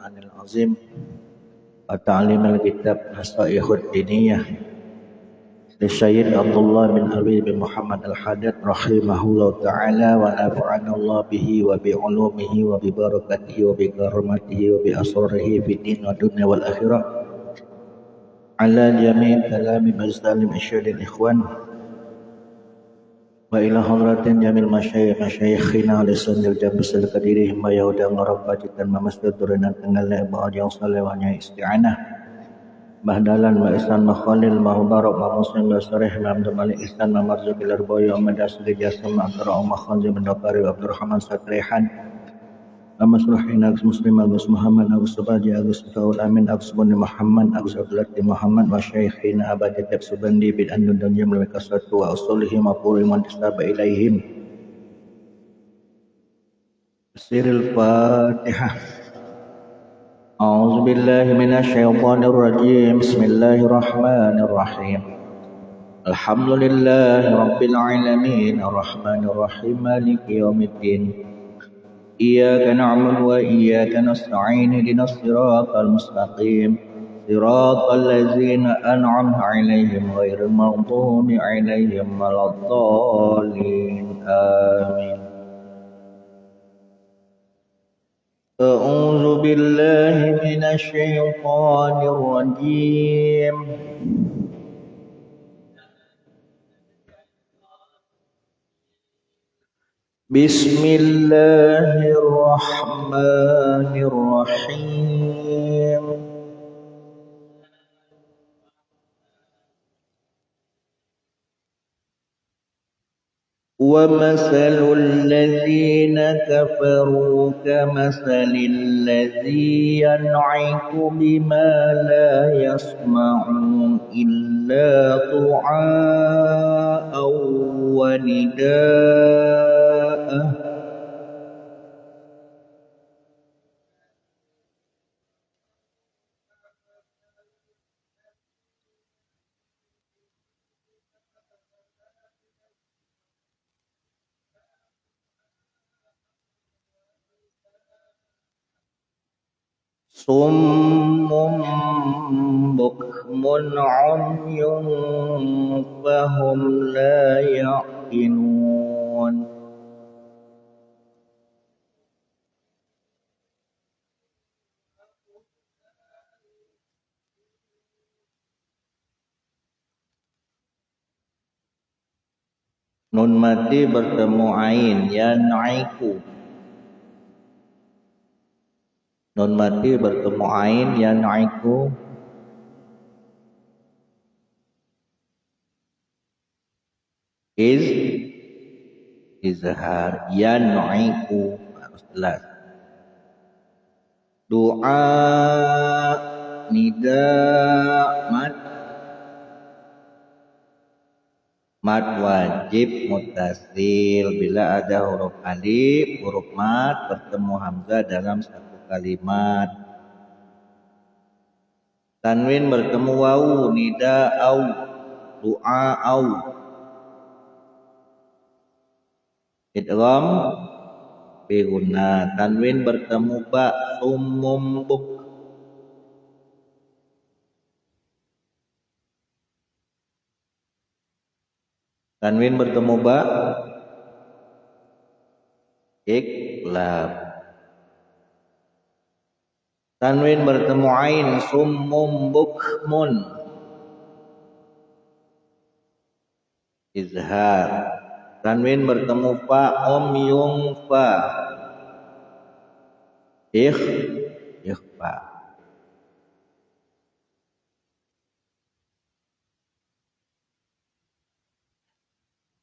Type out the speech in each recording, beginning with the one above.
Qur'anil Azim wa ta'limil kitab Nasaihud Diniyah li Sayyid Abdullah bin Ali bin Muhammad Al-Haddad rahimahullah ta'ala wa nafa'ana Allah bihi wa bi ulumihi wa bi barakatihi wa bi karamatihi wa bi asrarihi fi din wa dunya wal akhirah ala jami' kalami mazdalim isyadil ikhwan wa ila hadratin jamil masyayikhina lisanil jamisil kadirihim wa yaudang rabbajitan mamasdudurinan tenggalai ba'ad yang salewanya isti'anah bahdalan wa ihsan makhalil mahubarok mamusim basarih ma'amdu malik ihsan mamarzuki larboy wa madasli jasam ma'antara umakhanzi mendokari wa abdurrahman satrihan Amasruhin Agus Muslim Agus Muhammad Agus Subadi Agus Faul Amin Agus Buni Muhammad Agus Abdulati Muhammad wa Syekhina Abadi Tab Subandi bin Andun dan Jumlah Kasatu wa usulihim wa purihim wa disaba ilaihim Siril Fatihah A'udzu billahi minasyaitonir rajim Bismillahirrahmanirrahim Alhamdulillahi rabbil alamin arrahmanir rahim maliki yaumiddin إياك نعبد وإياك نستعين اهدنا الصراط المستقيم صراط الذين أنعمت عليهم غير المغضوب عليهم ولا الضالين آمين أعوذ بالله من الشيطان الرجيم Bismillahirrahmanirrahim Wa masalul ladzina kafaru kamasalil ladzi yan'iku bima la yasma'u illa du'a'an wa nidaa'ah Summun bukmun umyun fahum la ya'qilun Nun mati bertemu ain yan'iku Nun mati bertemu ain yan'iku izhar yan'iku harus jelas doa nida mad wajib mutasil bila ada huruf alif huruf mad bertemu hamzah dalam satu kalimat tanwin bertemu wawu nida au doa au idgham bi gunna tanwin bertemu ba summum buk tanwin bertemu ba iklab tanwin bertemu ain summum bukmun izhar tanwin bertemu fa yung fa ikhfa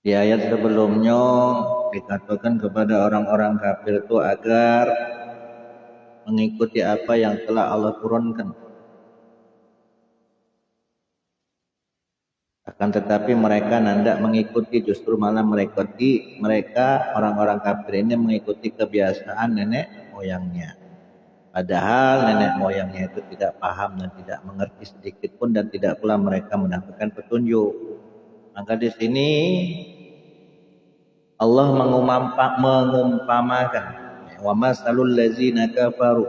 di ayat sebelumnya dikatakan kepada orang-orang kafir itu agar mengikuti apa yang telah Allah turunkan. Akan tetapi mereka tidak mengikuti, justru malah mereka orang-orang kafir ini mengikuti kebiasaan nenek moyangnya. Padahal nenek moyangnya itu tidak paham dan tidak mengerti sedikit pun dan tidak pula mereka mendapatkan petunjuk. Maka di sini Allah mengumpamakan wa masalul ladzina kafaru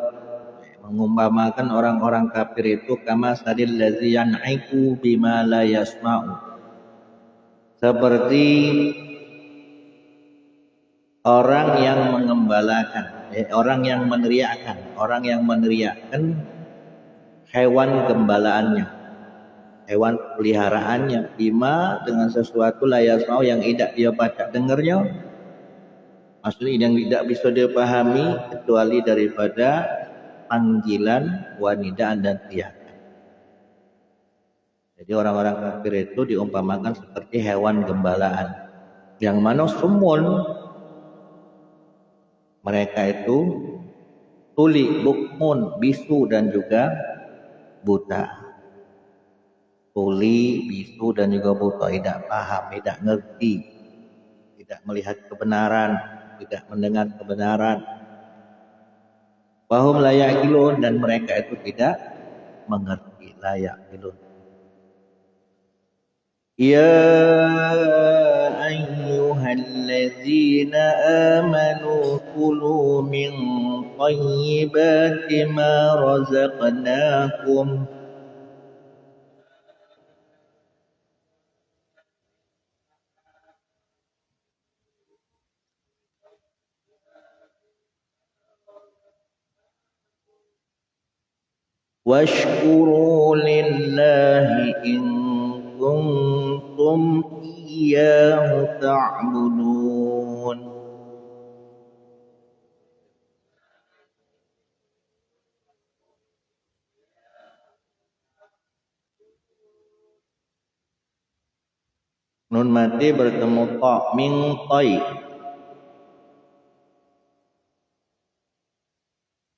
mengumpamakan orang-orang kafir itu kama sadil ladzi yan'iku bima la yasma'u, seperti orang yang mengembalakan, orang yang meneriakkan hewan gembalaannya, hewan peliharaannya, bima dengan sesuatu la yasma'u yang tidak dia baca dengarnya, maksudnya yang tidak bisa dia pahami kecuali daripada panggilan wanita dan teriakan. Jadi orang-orang kafir itu diumpamakan seperti hewan gembalaan, yang mana sumun mereka itu tuli, bukmun, bisu dan juga buta. Tuli, bisu dan juga buta, tidak paham, tidak ngerti, tidak melihat kebenaran, tidak mendengar kebenaran. Wahum la ya'qilun, dan mereka itu tidak mengerti, la ya'qilun. Ya ayyuhalladzina amanu kulu min thayyibati ma razaqnakum washkuru lillahi in kuntum iyyahu ta'budun. Nun mati bertemu ta, min tay.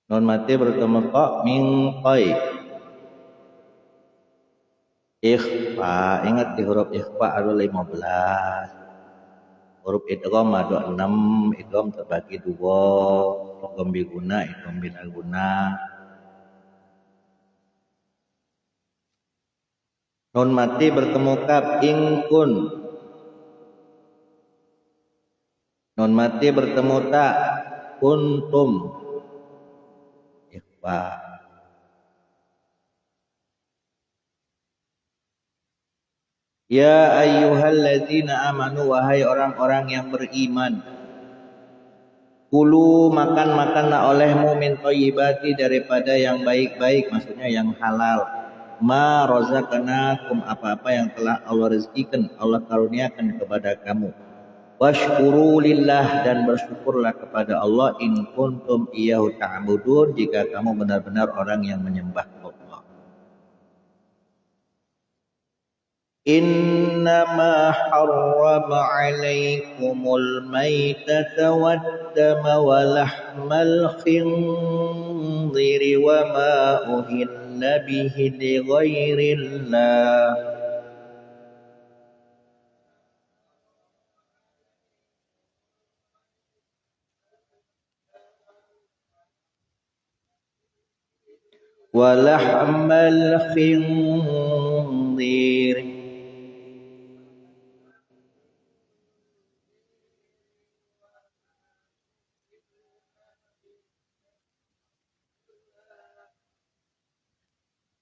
Nun mati bertemu ta, min tay. Ikhfa, ingat di huruf ikhfa ada 15. Huruf idgham ada 6, idgham terbagi 2, idgham biguna, idgham binaguna. Nun mati bertemu kaf, ingkun. Nun mati bertemu ta, kuntum. Ikhfa. Ya ayyuhalladzina amanu, wahai orang-orang yang beriman. Kulu, makan-makanlah olehmu min thayyibati, daripada yang baik-baik, maksudnya yang halal. Ma razaqnakum, apa-apa yang telah Allah rezekikan, Allah karuniakan kepada kamu. Washkuru lillah, dan bersyukurlah kepada Allah, in kuntum iyyahu ta'budun, jika kamu benar-benar orang yang menyembah Allah. Innama harrama alaikumul maitata waddama wa lahmal khinziri wa ma uhilla bihi li ghairillah. Wa lahmal khinziri,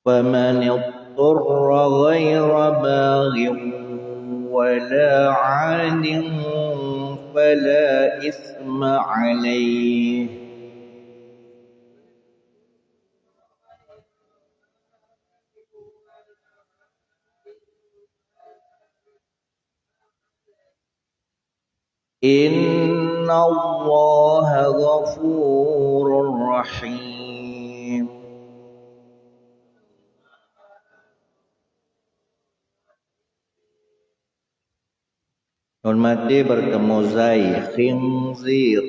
فمن اضطر غير باغ ولا عاد فلا إثم عليه. إن الله غفور رحيم. Nun mati bertemu zai, khinzir.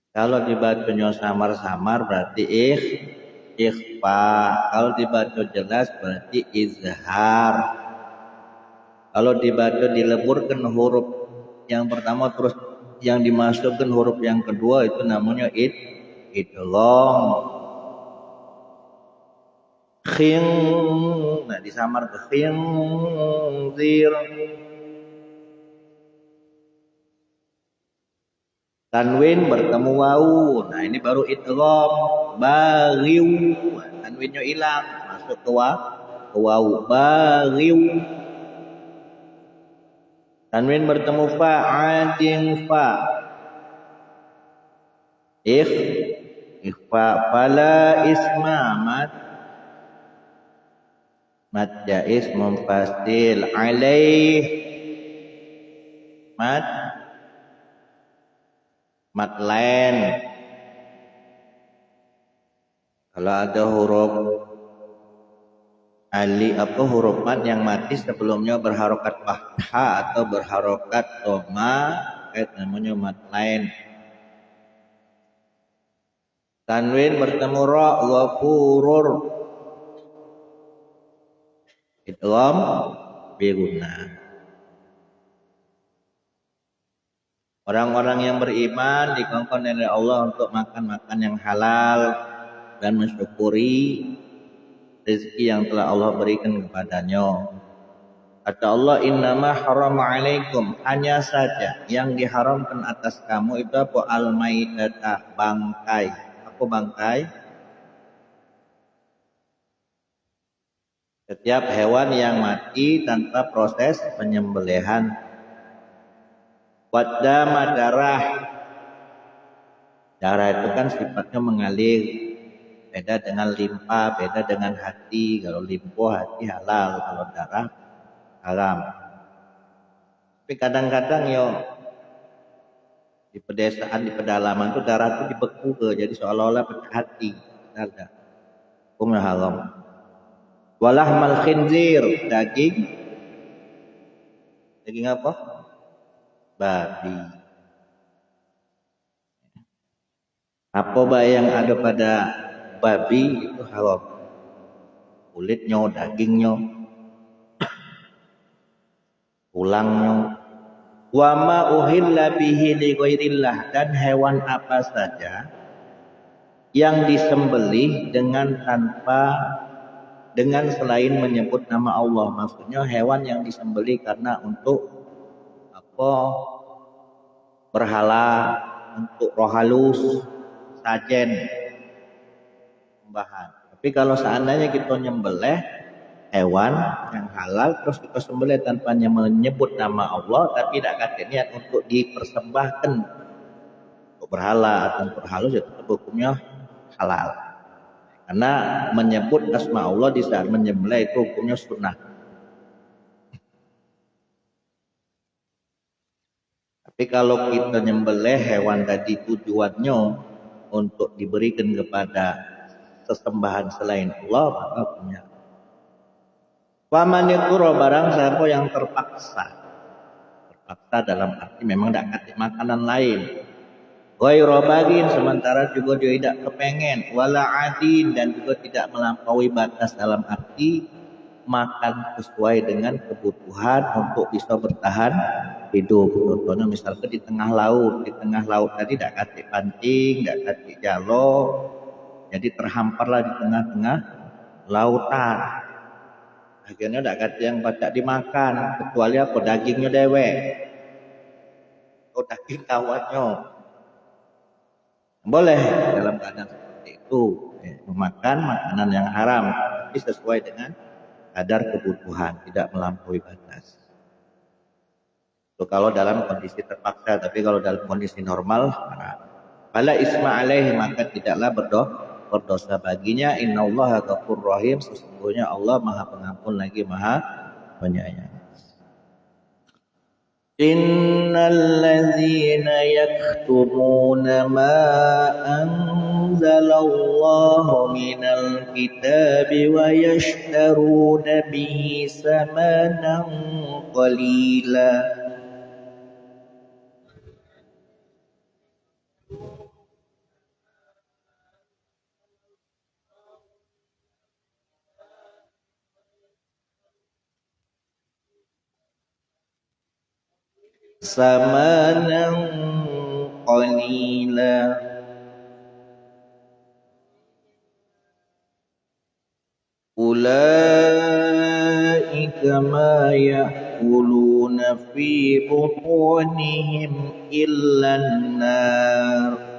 Kalau dibacanya samar-samar berarti ikhfa. Kalau dibaca jelas berarti izhar. Kalau dibaca dileburkan huruf yang pertama terus yang dimasukkan huruf yang kedua, itu namanya idgham. Nah disamar ke khinzir. Tanwin bertemu wau. Nah ini baru idgham. Baghiw. Tanwinnya hilang. Masuk ke wau. Baghiw. Tanwin bertemu fa. Ading fa. Ikhfa. Fala isma. Mad jaiz munfasil. Alaih. Mad lain. Kalau ada huruf huruf mad yang mati sebelumnya berharokat fathah atau berharokat dhamma, itu namanya mad lain. Tanwin bertemu ra, ghafurur. Idgham bi gunnah. Orang-orang yang beriman dikongkon oleh Allah untuk makan yang halal dan mensyukuri rezeki yang telah Allah berikan kepadanya. Kata Allah, innama harama alaikum, hanya saja yang diharamkan atas kamu itu apa? Al-maitata, bangkai. Apa bangkai? Setiap hewan yang mati tanpa proses penyembelihan. Wadama, darah. Darah itu kan sifatnya mengalir. Beda dengan limpa, beda dengan hati. Kalau limpo hati halal, kalau darah haram. Tapi kadang-kadang di pedesaan, di pedalaman itu darah itu dibeku jadi seolah-olah pecah hati. Ada. Hukumnya haram. Walahmal khinzir, daging apa? Babi. Apa yang ada pada babi itu haram. Kulitnya, dagingnya, tulangnya. Wa ma uhilla bihi li ghairillah, dan hewan apa saja yang disembelih dengan selain menyebut nama Allah. Maksudnya hewan yang disembelih karena untuk berhala, untuk roh halus, sajen, sembahan. Tapi kalau seandainya kita nyembelih hewan yang halal terus kita sembelih tanpa menyebut nama Allah, tapi tidak ada niat untuk dipersembahkan untuk berhala atau untuk halus, itu hukumnya halal. Karena menyebut asma Allah di saat menyembelih itu hukumnya sunnah. Tapi kalau kita nyembelih hewan tadi tujuannya untuk diberikan kepada sesembahan selain Allah, maka punya. Faman yaqra, barang siapa yang terpaksa dalam arti memang tidak kasih makanan lain. Ghairu bagin, sementara juga dia tidak kepengen, wala adin, dan juga tidak melampaui batas dalam arti makan sesuai dengan kebutuhan untuk bisa bertahan hidup. Contohnya misalnya di tengah laut tadi tidak kasih pancing, tidak kasih jalo, jadi terhamparlah di tengah-tengah lautan. Akhirnya tidak kasih yang pada dimakan, kecuali apa? Dagingnya dewek, atau daging kawannya. Boleh dalam keadaan seperti itu memakan makanan yang haram, tapi sesuai dengan kadar kebutuhan, tidak melampaui batas. Itu kalau dalam kondisi terpaksa, tapi kalau dalam kondisi normal, fala isma alaihi, maka tidaklah berdosa baginya. Innallaha ghafurur rahim, sesungguhnya Allah Maha Pengampun lagi Maha Penyayang. Innal ladzina yaktumuna ma anzalallahu minal kitabi wa yashtaruna bihi samanan qalila ulaika ma ya'kuluna fi butunihim illa an-nar.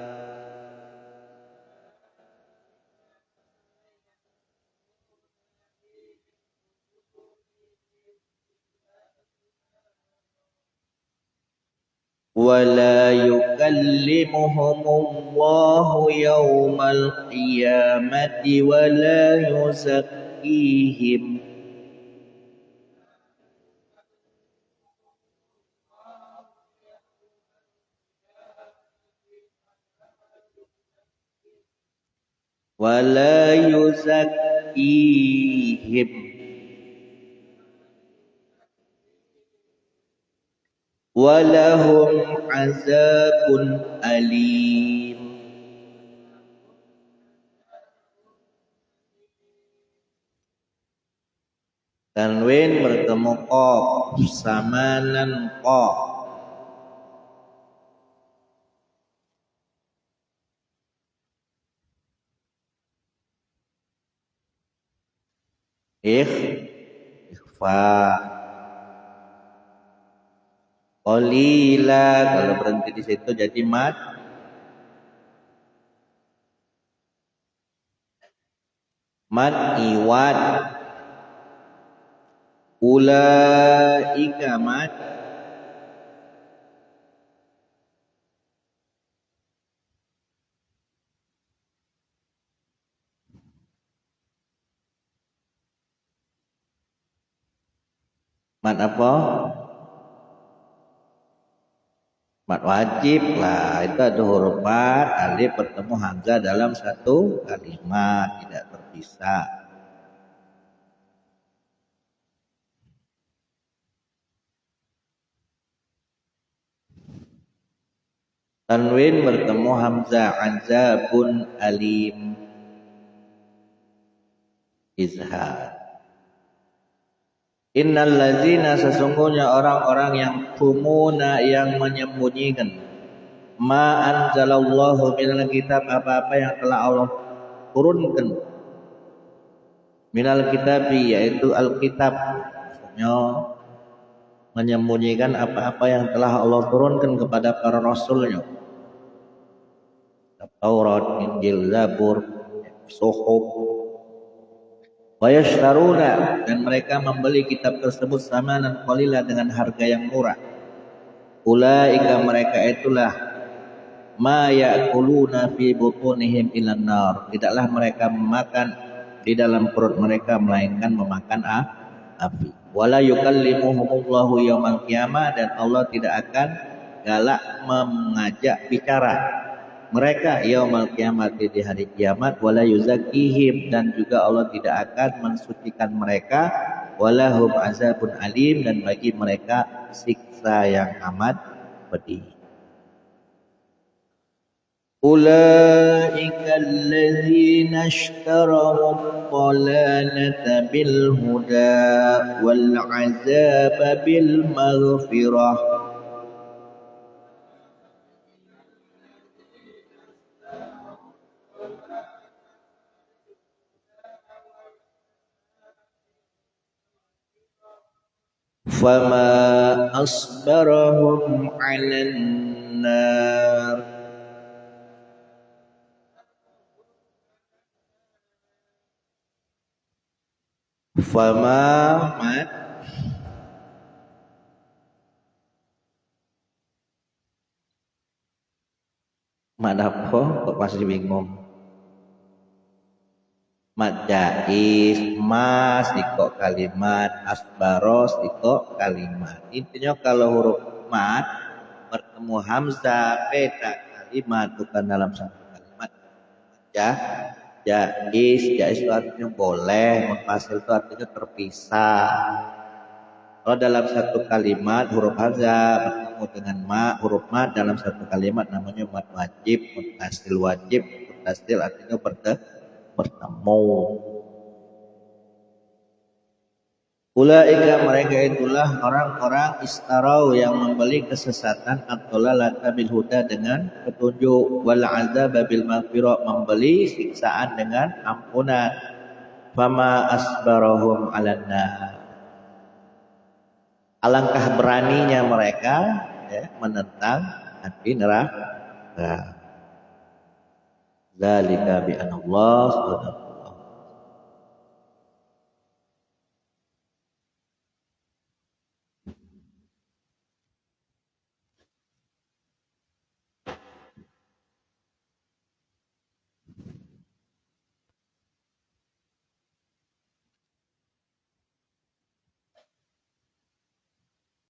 ولا يكلمهم الله يوم القيامة ولا يزكيهم ولهم عذاب أليم. Tanwin bertemu qaf samanan qaf. Ikhfa. Qalila, kalau berhenti di situ jadi mad. Mad iwad. Ulaika mad. Mad apa? Mad wajib lah, itu ada huruf mad, alif bertemu hamzah dalam satu kalimat, tidak terpisah. Tanwin bertemu hamzah, azabun alim, izhar. Innal ladzina, sesungguhnya orang-orang yang tumuna, yang menyembunyikan ma anzalallahu minal kitab, apa-apa yang telah Allah turunkan, minal kitabi, yaitu alkitab, maksudnya menyembunyikan apa-apa yang telah Allah turunkan kepada para rasulnya, Taurat, Injil, Zabur, Suhuf. Wa yashtaruna, dan mereka membeli kitab tersebut samanan qalila, dengan harga yang murah. Ulaika, mereka itulah ma ya'kuluna fi butunihim ilan nar, tidaklah mereka memakan di dalam perut mereka melainkan memakan api. Wala yukallimuhumullahu yaumal qiyamah, dan Allah tidak akan galak mengajak bicara mereka yaumal kiamat, di hari kiamat. Wala yuzakihim, dan juga Allah tidak akan mensucikan mereka. Walahum azabun alim, dan bagi mereka siksa yang amat pedih. Ulaika alladzina ishtaraw ad-dalalata bil huda wal azaba bil maghfirah. Fama asbarahum 'alan nar. Fama mat apa? Kok masih bingung? Mad jaiz, mas dikok kalimat, asbaros dikok kalimat. Intinya kalau huruf mad bertemu hamzah beda kalimat, bukan dalam satu kalimat. Jaiz itu artinya boleh, munfasil itu artinya terpisah. Kalau dalam satu kalimat huruf hamzah bertemu dengan huruf mad dalam satu kalimat namanya mad wajib, munfasil wajib. Munfasil artinya bertemu. Ulaika, mereka itulah orang-orang istarau, yang membeli kesesatan, ad-dalalata bil huda, dengan petunjuk, wal azaba bil maghfirah, membeli siksaan dengan ampunan. Fama asbarahum 'alan nar. Alangkah beraninya mereka ya, menentang api neraka. Zalika bi anallah